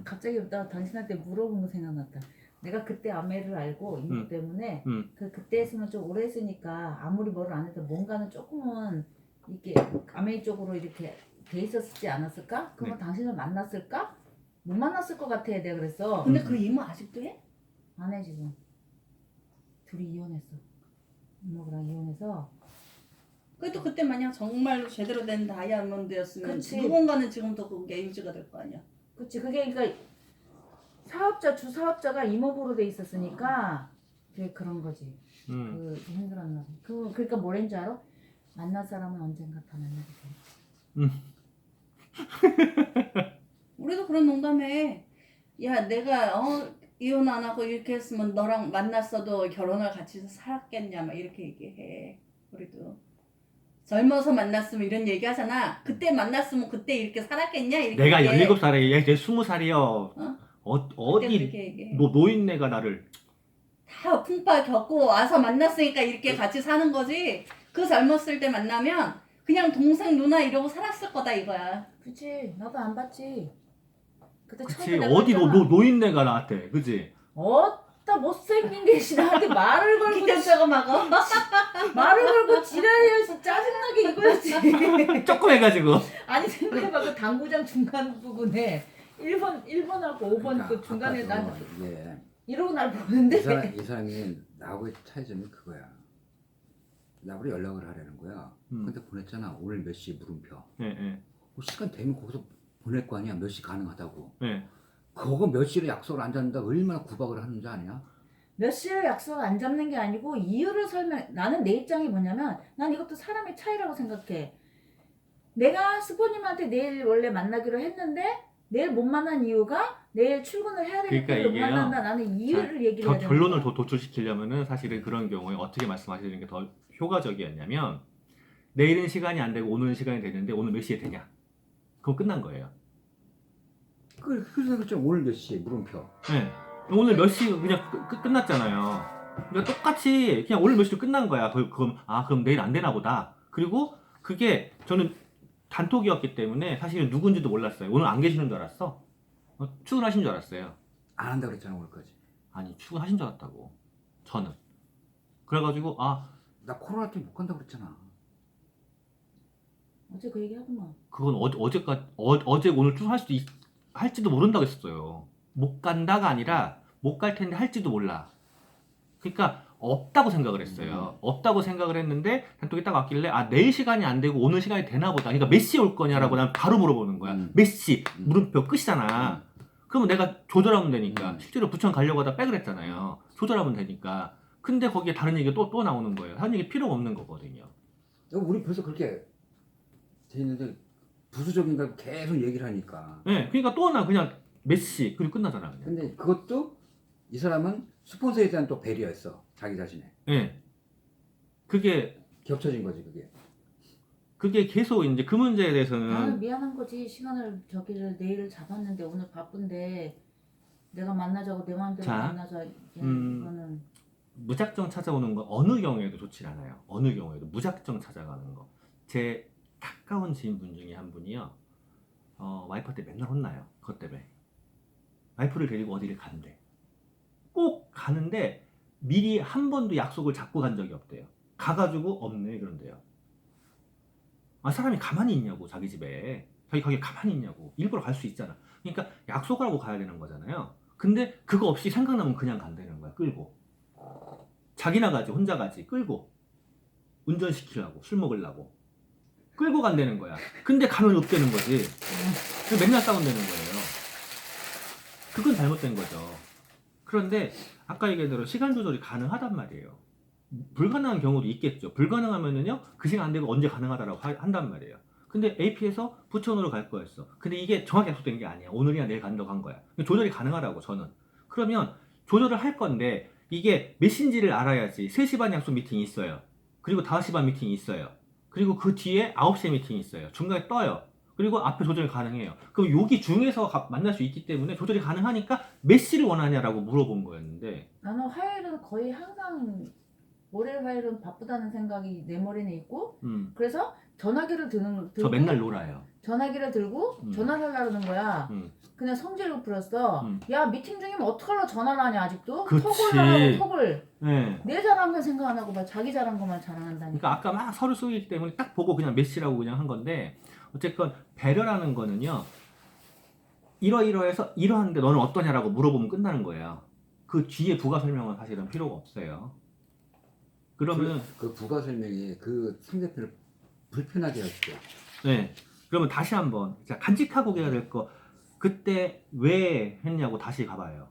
갑자기 나 당신한테 물어본 거 생각났다. 내가 그때 아메를 알고 이모 때문에 그때 했으면 좀 오래 했으니까 아무리 뭐를 안 해도 뭔가는 조금은 이렇게 아메 쪽으로 이렇게 돼 있었지 않았을까? 그러면 당신을 만났을까? 못 만났을 것 같아. 내가 그랬어. 근데 그 이모 아직도 해? 안 해 지금. 둘이 이혼했어. 이모랑 이혼해서. 그래도 그때 만약 정말로 제대로 된 다이아몬드였으면 그치. 누군가는 지금도 그게 유지가 될 거 아니야. 그치. 그게 그러니까 주 사업자가 이모부로 돼 있었으니까 되게 그런 거지. 그 힘들었나 봐. 그러니까 뭐랬는 줄 알아? 만날 사람은 언젠가 다 만나게 돼. 우리도 그런 농담해. 야, 내가 이혼 안 하고 이렇게 했으면 너랑 만났어도 결혼을 같이 살았겠냐 막 이렇게 얘기해. 우리도 젊어서 만났으면 이런 얘기 하잖아. 그때 만났으면 그때 이렇게 살았겠냐 이렇게 내가 얘기해. 17살에 얘 20살이요. 그때 어디 이렇게 얘기해. 노인네가 나를 다 풍파 겪고 와서 만났으니까 이렇게 같이 사는 거지. 그 젊었을 때 만나면 그냥 동생 누나 이러고 살았을 거다 이거야. 그치. 나도 안 봤지. 그때 그치 처음에 내가 어디 했잖아. 노인네가 나한테 그치? 어따 못생긴 게 나한테 말을 걸고 기대다가 막어. 말을 걸고 지랄해야지. 짜증나게 이거였지. 조금 해가지고 아니 생각해봐. 그 당구장 중간 부분에 1번하고 5번 그 중간에 난 이러고 날 보는데 이 사람이 나하고의 차이점이 그거야. 나하고 연락을 하려는 거야. 근데 보냈잖아. 오늘 몇 시 물음표. 시간 되면 거기서 보낼 거 아니야. 몇 시 가능하다고. 그거 몇 시로 약속을 안 잡는다. 얼마나 구박을 하는지 아냐? 몇 시를 약속을 안 잡는 게 아니고 이유를 나는 내 입장이 뭐냐면 난 이것도 사람의 차이라고 생각해. 내가 스포님한테 내일 원래 만나기로 했는데 내일 못 만난 이유가 내일 출근을 해야 되기 그러니까 때문에 못 이게요. 만난다. 나는 이유를 얘기를 해야 되는 결론을 거야. 도출시키려면은 사실은 그런 경우에 어떻게 말씀하시는 게 더 효과적이었냐면 내일은 시간이 안 되고 오늘은 시간이 되는데 오늘 몇 시에 되냐? 그럼 끝난 거예요. 그래서 오늘 몇 시에 물음표. 네. 오늘 몇 시 그냥 끝났잖아요. 그러니까 똑같이 그냥 오늘 몇 시로 끝난 거야. 그럼 내일 안 되나 보다. 그리고 그게 저는 단톡이었기 때문에 사실은 누군지도 몰랐어요. 오늘 안 계시는 줄 알았어. 출근하신 줄 알았어요. 안 한다 그랬잖아 오늘까지. 아니 출근하신 줄 알았다고. 저는. 그래가지고 나 코로나 때문에 못 간다 그랬잖아. 어제 그 얘기 하더만. 그건 어제 오늘 할지도 모른다고 했었어요. 못 간다가 아니라 못 갈 텐데 할지도 몰라. 그러니까 없다고 생각을 했어요. 없다고 생각을 했는데 단톡에 딱 왔길래 내일 시간이 안 되고 오늘 시간이 되나 보다. 그러니까 몇 시에 올 거냐라고 난 바로 물어보는 거야. 몇 시? 물음표 끝이잖아. 그러면 내가 조절하면 되니까. 실제로 부천 가려고 하다 백을 했잖아요. 조절하면 되니까. 근데 거기에 다른 얘기가 또 나오는 거예요. 다른 얘기 필요가 없는 거거든요. 우리 벌써 그렇게 돼 있는데 부수적인 걸 계속 얘기를 하니까. 네, 그러니까 또 나 그냥 몇 시 그리고 끝나잖아 그냥. 근데 그것도 이 사람은 스폰서에 대한 또 배려였어. 자기 자신에. 네. 그게 겹쳐진 거지 그게 계속 이제 그 문제에 나는 대해서는 미안한 거지. 시간을 내일을 잡았는데 오늘 바쁜데 내가 만나자고 내 마음대로 자, 만나자. 이거는 무작정 찾아오는 건 어느 경우에도 좋지 않아요. 어느 경우에도 무작정 찾아가는 거. 제 가까운 지인분 중에 한 분이요. 와이프한테 맨날 혼나요. 그것 때문에. 와이프를 데리고 어디를 간대. 꼭 가는데 미리 한 번도 약속을 잡고 간 적이 없대요. 가가지고 없네 그런데요. 아 사람이 가만히 있냐고 자기 집에. 자기 가게 가만히 있냐고. 일부러 갈 수 있잖아. 그러니까 약속을 하고 가야 되는 거잖아요. 근데 그거 없이 생각나면 그냥 간다는 거야. 끌고. 자기나 가지 혼자 가지 끌고. 운전시키려고 술 먹으려고. 끌고 간다는 거야. 근데 가면 없다는 거지. 맨날 싸운다는 거예요. 그건 잘못된 거죠. 그런데 아까 얘기한 대로 시간 조절이 가능하단 말이에요. 불가능한 경우도 있겠죠. 불가능하면은요 그 시간 안 되고 언제 가능하다라고 한단 말이에요. 근데 AP에서 부천으로 갈 거였어. 근데 이게 정확히 약속된 게 아니야. 오늘이나 내일 간다고 한 거야. 조절이 가능하다고 저는. 그러면 조절을 할 건데 이게 몇 시인지를 알아야지. 3시 반 약속 미팅이 있어요. 그리고 5시 반 미팅이 있어요. 그리고 그 뒤에 9시에 미팅이 있어요. 중간에 떠요. 그리고 앞에 조절이 가능해요. 그럼 여기 중에서 만날 수 있기 때문에 조절이 가능하니까 몇 시를 원하냐라고 물어본 거였는데 나는 화요일은 거의 항상 월요일 화요일은 바쁘다는 생각이 내 머리는 있고 그래서 전화기를 들고 저 맨날 놀아요. 전화기를 들고 전화를 하려고 그러는 거야. 그냥 성질로 부렸어. 야 미팅 중이면 어떡하려고 전화를 하냐 아직도? 그치. 톡을 하라고 톡을. 네. 내 잘한 건 생각 안 하고 막 자기 잘한 것만 자랑한다니까. 그러니까 아까 막 서로 쏘이기 때문에 딱 보고 그냥 몇 시라고 그냥 한 건데 어쨌건 배려라는 거는요. 이러이러해서 이러한데 너는 어떠냐라고 물어보면 끝나는 거예요. 그 뒤에 부가 설명은 사실은 필요가 없어요. 그러면 그 부가 설명이 그 상대편을 불편하게 할때 네. 그러면 다시 한번 자, 간직하고 해야 될 거 그때 왜 했냐고 다시 가봐요.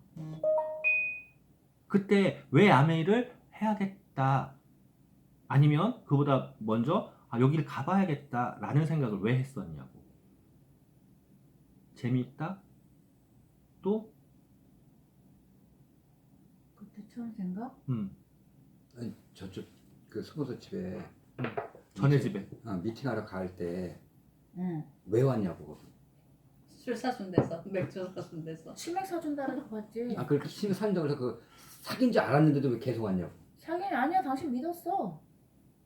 그때 왜 아메이를 해야겠다. 아니면 그보다 먼저 여기를 가봐야겠다라는 생각을 왜 했었냐고. 재미있다? 또? 그때 처음 생각? 아니 저쪽 그 스폰서 집에 전에 집에 미팅하러 갈 때 응. 왜 왔냐고. 술 사준 데서 맥주 사준 데서 치맥 사준다는 거 봤지? 아 그렇게 친구 사귄다고 해서 그 사귄 줄 알았는데도 왜 계속 왔냐고. 자기는 아니야 당신 믿었어.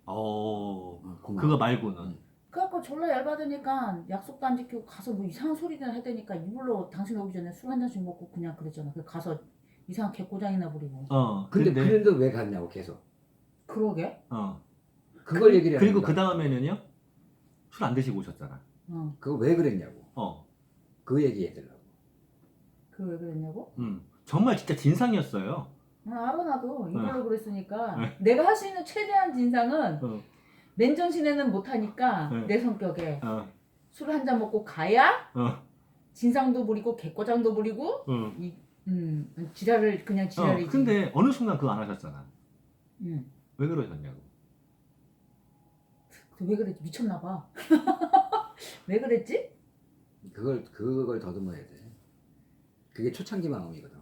고마워. 그거 말고는 그래갖고 졸라 열받으니까 약속도 안 지키고 가서 뭐 이상한 소리나 해대니까 이불로 당신 오기 전에 술 한 잔씩 먹고 그냥 그랬잖아. 그래서 가서 이상한 개고장이나 부리고. 근데 그런데 왜 갔냐고 계속. 그러게? 그걸 얘기를 그리고 하는 그 거야. 다음에는요 술 안 드시고 오셨잖아. 그거 왜 그랬냐고. 그 얘기 해달라고. 그 왜 그랬냐고? 정말 진짜 진상이었어요. 알아 나도 이걸로 그랬으니까 내가 할 수 있는 최대한 진상은 맨정신에는 못하니까 내 성격에 술 한 잔 먹고 가야 진상도 부리고 개꼬장도 부리고 지랄을 그냥 지랄이지. 근데 어느 순간 그거 안 하셨잖아. 응. 왜 그러셨냐고. 왜 그랬지? 미쳤나 봐. 왜 그랬지? 그걸 더듬어야 돼. 그게 초창기 마음이거든.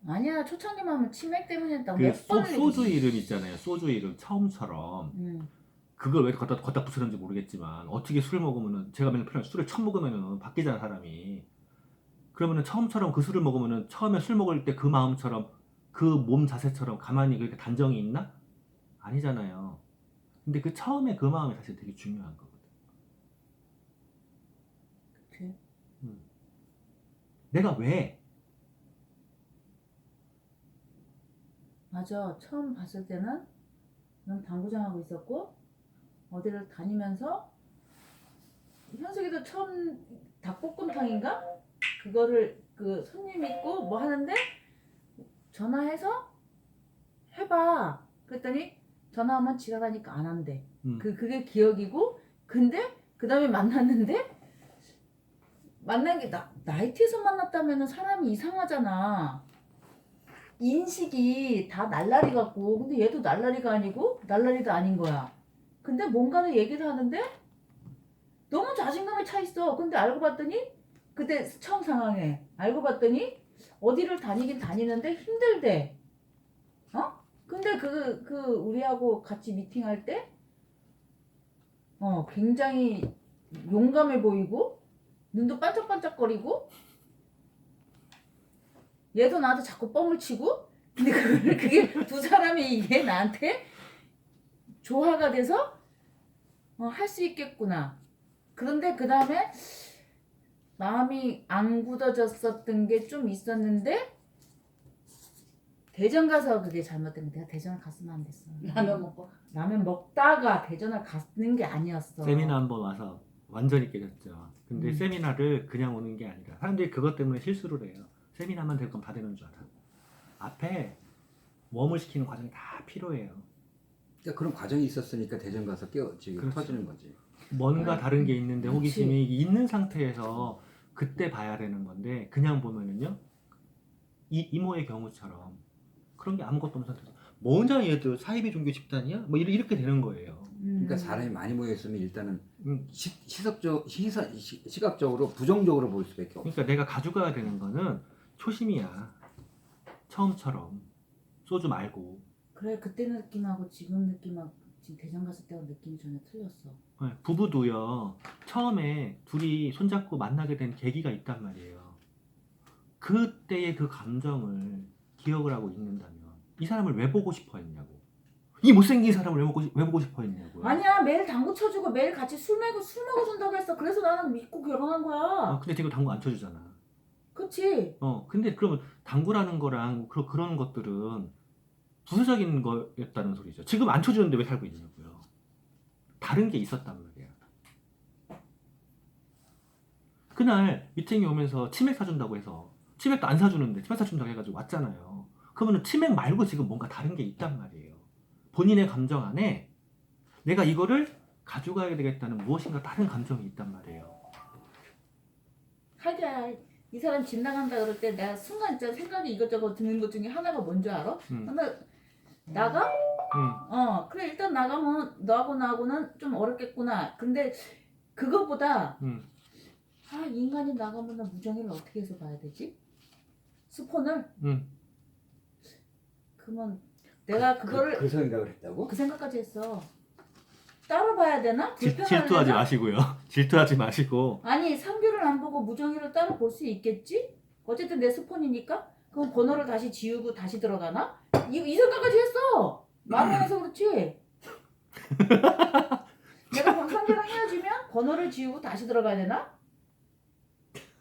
아니야 초창기만 하면 치맥 때문에 했다고 그 몇 번을 소주 얘기했지. 이름 있잖아요. 소주 이름 처음처럼 그걸 왜 갖다 붙였는지 모르겠지만 어떻게 술 먹으면은 제가 맨날 표현 술을 처음 먹으면은 바뀌잖아 사람이. 그러면은 처음처럼 그 술을 먹으면은 처음에 술 먹을 때 그 마음처럼 그 몸 자세처럼 가만히 그렇게 단정이 있나? 아니잖아요. 근데 그 처음에 그 마음이 사실 되게 중요한 거거든. 그치? 내가 왜? 맞아. 처음 봤을 때는 넌 당구장하고 있었고 어디를 다니면서 현석이도 처음 닭볶음탕인가? 그거를 그 손님 있고 뭐 하는데 전화해서 해봐. 그랬더니 전화하면 지랄하니까 안 한대. 그게 기억이고 근데 그 다음에 만났는데 만난 게 나이트에서 만났다면 사람이 이상하잖아. 인식이 다 날라리 같고 근데 얘도 날라리가 아니고 날라리도 아닌 거야. 근데 뭔가를 얘기를 하는데 너무 자신감에 차 있어. 근데 알고 봤더니 그때 처음 상황에 알고 봤더니 어디를 다니긴 다니는데 힘들대. 근데 그 우리하고 같이 미팅할 때 굉장히 용감해 보이고 눈도 반짝반짝거리고 얘도 나한테 자꾸 뻥을 치고 근데 그게 두 사람이 이게 나한테 조화가 돼서 할 수 있겠구나. 그런데 그 다음에 마음이 안 굳어졌었던 게 좀 있었는데 대전 가서 그게 잘못된 게 내가 대전을 갔으면 안 됐어. 라면 먹고. 라면 먹다가 대전을 가는 게 아니었어. 세미나 한번 와서 완전히 깨졌죠. 근데 음. 세미나를 그냥 오는 게 아니라 사람들이 그것 때문에 실수를 해요. 세미나만 될 건 다 되는 줄 알아. 앞에 웜을 시키는 과정이 다 필요해요. 그러니까 그런 과정이 있었으니까 대전 가서 지금 그렇죠. 터지는 거지. 뭔가 아, 다른 게 있는데 그렇지. 호기심이 있는 상태에서 그때 봐야 되는 건데 그냥 보면은요 이모의 경우처럼 그런 게 아무것도 없는 상태에서 뭐냐 얘들 사이비 종교 집단이야? 뭐 이렇게 되는 거예요. 그러니까 사람이 많이 모여 있으면 일단은 음. 시각적으로 부정적으로 보일 수밖에 없어. 그러니까 내가 가져가야 되는 거는 초심이야. 처음처럼 소주 말고. 그래 그때 느낌하고 지금 느낌하고 지금 대전 갔을 때와 느낌이 전혀 틀렸어. 네, 부부도요 처음에 둘이 손잡고 만나게 된 계기가 있단 말이에요. 그때의 그 감정을 기억을 하고 있는다면 이 사람을 왜 보고 싶어 했냐고. 이 못생긴 사람을 왜 보고 싶어 했냐고요. 아니야 매일 당구 쳐주고 매일 같이 술 먹어준다고 했어. 그래서 나는 믿고 결혼한 거야. 근데 지금 당구 안 쳐주잖아. 그치? 근데 그러면 당구라는 거랑 그런 것들은 부수적인 거였다는 소리죠. 지금 안 쳐주는데 왜 살고 있냐고요. 다른 게 있었단 말이야. 그날 미팅이 오면서 치맥 사준다고 해서 치맥도 안 사주는데 치맥 사준다고 해가지고 왔잖아요. 그러면 치맥 말고 지금 뭔가 다른 게 있단 말이에요. 본인의 감정 안에 내가 이거를 가져가야 되겠다는 무엇인가 다른 감정이 있단 말이에요. 하기야 이 사람 집 나간다 그럴 때 내가 순간 진짜 생각이 이것저것 드는 것 중에 하나가 뭔지 알아? 나가? 그래 일단 나가면 너하고 나하고는 좀 어렵겠구나. 근데 그것보다 이 인간이 나가면 나 무정이를 어떻게 해서 봐야 되지? 스폰을? 그러면 내가 그거를 그 생각을 했다고? 그 생각까지 했어. 따로 봐야 되나? 질투하지 마시고요. 질투하지 마시고. 아니 상규를 안 보고 무정이를 따로 볼 수 있겠지? 어쨌든 내 스폰이니까 그럼 번호를 다시 지우고 다시 들어가나? 이 생각까지 했어. 마음이 해서 그렇지. 내가 상규랑 헤어지면 번호를 지우고 다시 들어가야 되나?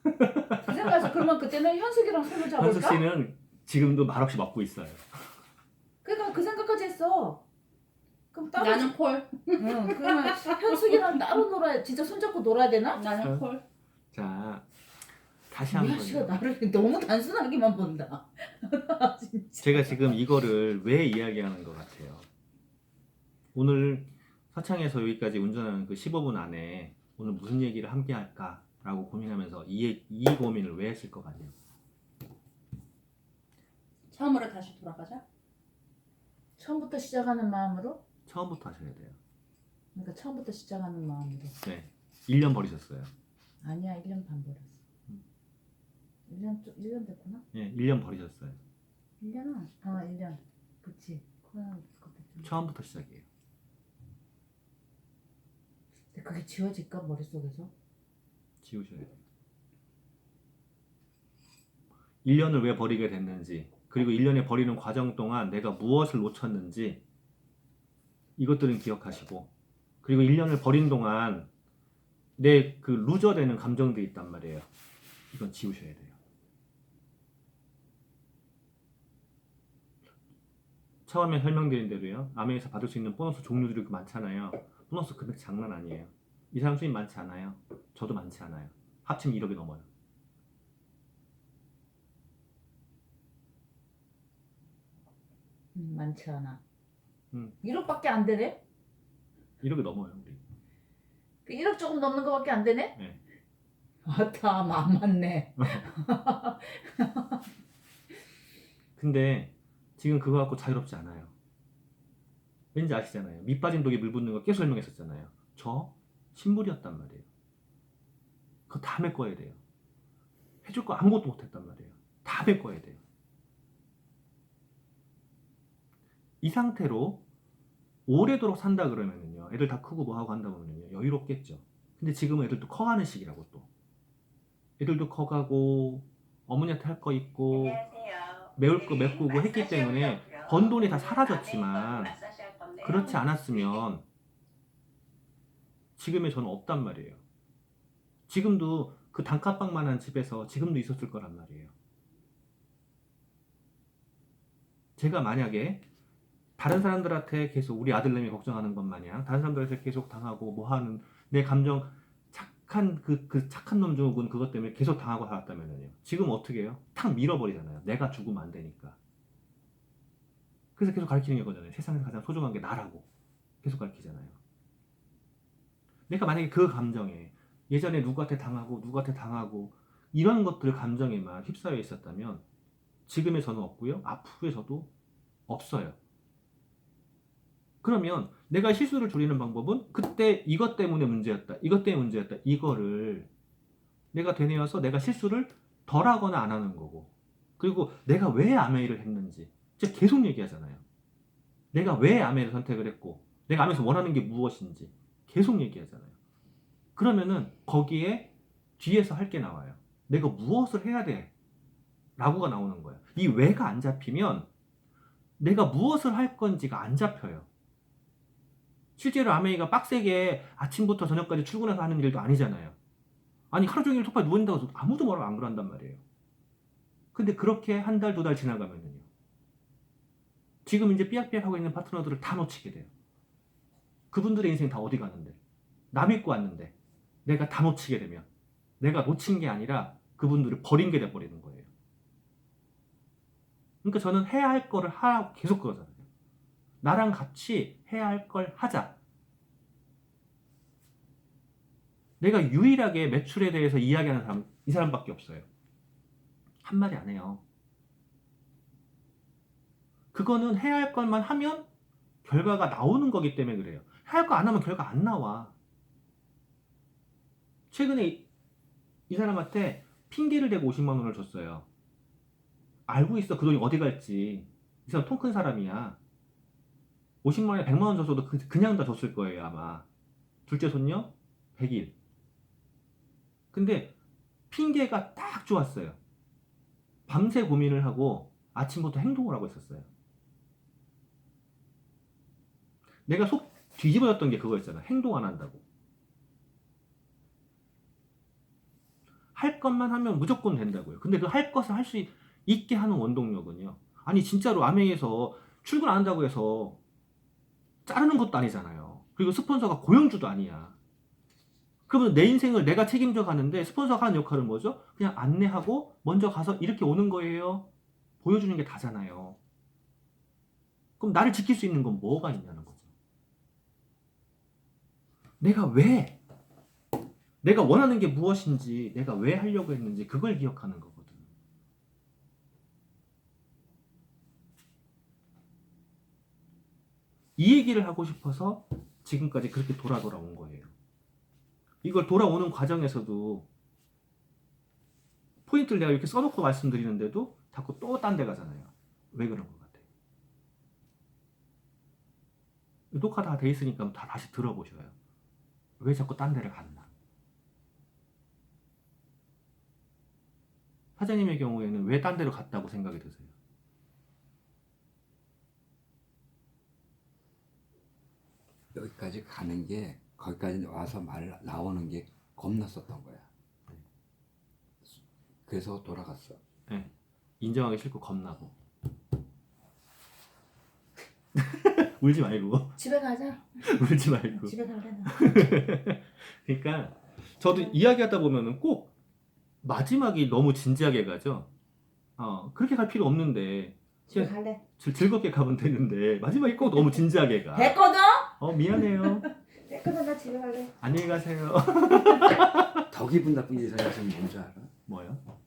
그 생각해서 그러면 그때는 현숙이랑 손을 현숙 잡을까? 씨는 지금도 말없이 먹고 있어요. 그러니까 그 생각까지 했어. 그럼 따로 나는 콜. 그러면 현숙이랑 따로 놀아야 진짜 손잡고 놀아야 되나? 나는 콜. 자, 다시 이 아씨가 한번. 나를 너무 단순하게만 본다. 진짜. 제가 지금 이거를 왜 이야기하는 것 같아요. 오늘 서창에서 여기까지 운전하는 그 15분 안에 오늘 무슨 얘기를 함께 할까라고 고민하면서 이 고민을 왜 했을 것 같아요. 처음으로 다시 돌아가자. 처음부터 시작하는 마음으로? 처음부터 하셔야 돼요. 그러니까 처음부터 시작하는 마음으로. 네. 1년 버리셨어요. 아니야 1년 반 버렸어. 1년 됐구나? 네, 1년 버리셨어요. 1년은? 1년. 그치. 코로나 그때 좀. 처음부터 시작이에요. 근데 그게 지워질까 머릿속에서? 지우셔야 돼요. 1년을 왜 버리게 됐는지, 그리고 1년에 버리는 과정 동안 내가 무엇을 놓쳤는지 이것들은 기억하시고, 그리고 1년을 버린 동안 내 그 루저 되는 감정들이 있단 말이에요. 이건 지우셔야 돼요. 처음에 설명드린 대로요. 아메에서 받을 수 있는 보너스 종류들이 많잖아요. 보너스 금액 장난 아니에요. 이 사람 수입 많지 않아요. 저도 많지 않아요. 합치면 1억이 넘어요. 많지 않아. 음. 1억밖에 안 되네? 1억이 넘어요, 우리. 그 1억 조금 넘는 거밖에 안 되네? 네. 맞다, 안 맞네. 근데 지금 그거 갖고 자유롭지 않아요. 왠지 아시잖아요. 밑 빠진 독에 물 붓는 거 계속 설명했었잖아요. 저 신물이었단 말이에요. 그거 다 메꿔야 돼요. 해줄 거 아무것도 못했단 말이에요. 다 메꿔야 돼요. 이 상태로 오래도록 산다 그러면은요, 애들 다 크고 뭐하고 한다 보면은요, 여유롭겠죠. 근데 지금은 애들도 커가는 시기라고 또. 애들도 커가고, 어머니한테 할 거 있고, 메울 거 메꾸고 했기 때문에 번 돈이 다 사라졌지만, 그렇지 않았으면 지금의 저는 없단 말이에요. 지금도 그 단칸방만한 집에서 지금도 있었을 거란 말이에요. 제가 만약에 다른 사람들한테 계속 우리 아들내미 걱정하는 것 마냥 다른 사람들한테 계속 당하고 뭐 하는 내 감정 착한 그 착한 놈 죽은 그것 때문에 계속 당하고 살았다면요. 지금 어떻게 해요? 탁 밀어버리잖아요. 내가 죽으면 안 되니까. 그래서 계속 가르치는 거잖아요. 세상에서 가장 소중한 게 나라고 계속 가르치잖아요. 내가 만약에 그 감정에 예전에 누구한테 당하고 이런 것들 감정에만 휩싸여 있었다면 지금의 저는 없고요. 앞으로의 저도 없어요. 그러면 내가 실수를 줄이는 방법은 그때 이것 때문에 문제였다. 이거를 내가 되뇌어서 내가 실수를 덜 하거나 안 하는 거고. 그리고 내가 왜 아메이를 했는지 진짜 계속 얘기하잖아요. 내가 왜 아메이를 선택을 했고 내가 아메이에서 원하는 게 무엇인지 계속 얘기하잖아요. 그러면은 거기에 뒤에서 할 게 나와요. 내가 무엇을 해야 돼? 라고가 나오는 거예요. 이 왜가 안 잡히면 내가 무엇을 할 건지가 안 잡혀요. 실제로 아메이가 빡세게 아침부터 저녁까지 출근해서 하는 일도 아니잖아요. 아니 하루 종일 소파에 누워있다고 해서 아무도 뭐라고 안 그런단 말이에요. 근데 그렇게 한 달, 두 달 지나가면요. 지금 이제 삐약삐약 하고 있는 파트너들을 다 놓치게 돼요. 그분들의 인생 다 어디 가는데? 나 믿고 왔는데 내가 다 놓치게 되면 내가 놓친 게 아니라 그분들을 버린 게 돼버리는 거예요. 그러니까 저는 해야 할 거를 하라고 계속 그러잖아요. 나랑 같이 해야 할 걸 하자. 내가 유일하게 매출에 대해서 이야기하는 사람 이 사람밖에 없어요. 한마디 안 해요. 그거는 해야 할 것만 하면 결과가 나오는 거기 때문에 그래요. 해야 할 거 안 하면 결과 안 나와. 최근에 이 사람한테 핑계를 대고 50만 원을 줬어요. 알고 있어 그 돈이 어디 갈지. 이 사람 통 큰 사람이야. 50만 원에 100만 원 줬어도 그냥 다 줬을 거예요 아마. 둘째 손녀 100일. 근데 핑계가 딱 좋았어요. 밤새 고민을 하고 아침부터 행동을 하고 있었어요. 내가 속 뒤집어졌던 게 그거였잖아. 행동 안 한다고. 할 것만 하면 무조건 된다고요. 근데 그 할 것을 할 수 있게 하는 원동력은요. 아니 진짜로 아메이에서 출근 안 한다고 해서 자르는 것도 아니잖아요. 그리고 스폰서가 고용주도 아니야. 그러면 내 인생을 내가 책임져 가는데 스폰서가 하는 역할은 뭐죠? 그냥 안내하고 먼저 가서 이렇게 오는 거예요. 보여주는 게 다잖아요. 그럼 나를 지킬 수 있는 건 뭐가 있냐는 거죠. 내가 원하는 게 무엇인지, 내가 왜 하려고 했는지 그걸 기억하는 거거든. 이 얘기를 하고 싶어서 지금까지 그렇게 돌아온 거예요. 이걸 돌아오는 과정에서도 포인트를 내가 이렇게 써놓고 말씀드리는데도 자꾸 또 딴 데 가잖아요. 왜 그런 것 같아요? 녹화 다 돼 있으니까 다 다시 들어보셔요. 왜 자꾸 딴 데를 갔나? 사장님의 경우에는 왜 딴 데로 갔다고 생각이 드세요? 여기까지 가는 게 거기까지 와서 말 나오는 게 겁났었던 거야. 그래서 돌아갔어. 네. 인정하기 싫고 겁나고. 울지 말고. 집에 가자. 울지 말고. 집에 갈래 나. 그러니까 저도 이야기하다 보면은 꼭 마지막이 너무 진지하게 가죠. 그렇게 갈 필요 없는데 집에 갈래. 즐겁게 가면 되는데 마지막이 꼭 너무 진지하게 가. 됐거든? 미안해요. 됐거든 나 집에 갈래. 안녕히 가세요. 더 기분 나쁜 예상이 지금 뭔지 알아? 뭐요?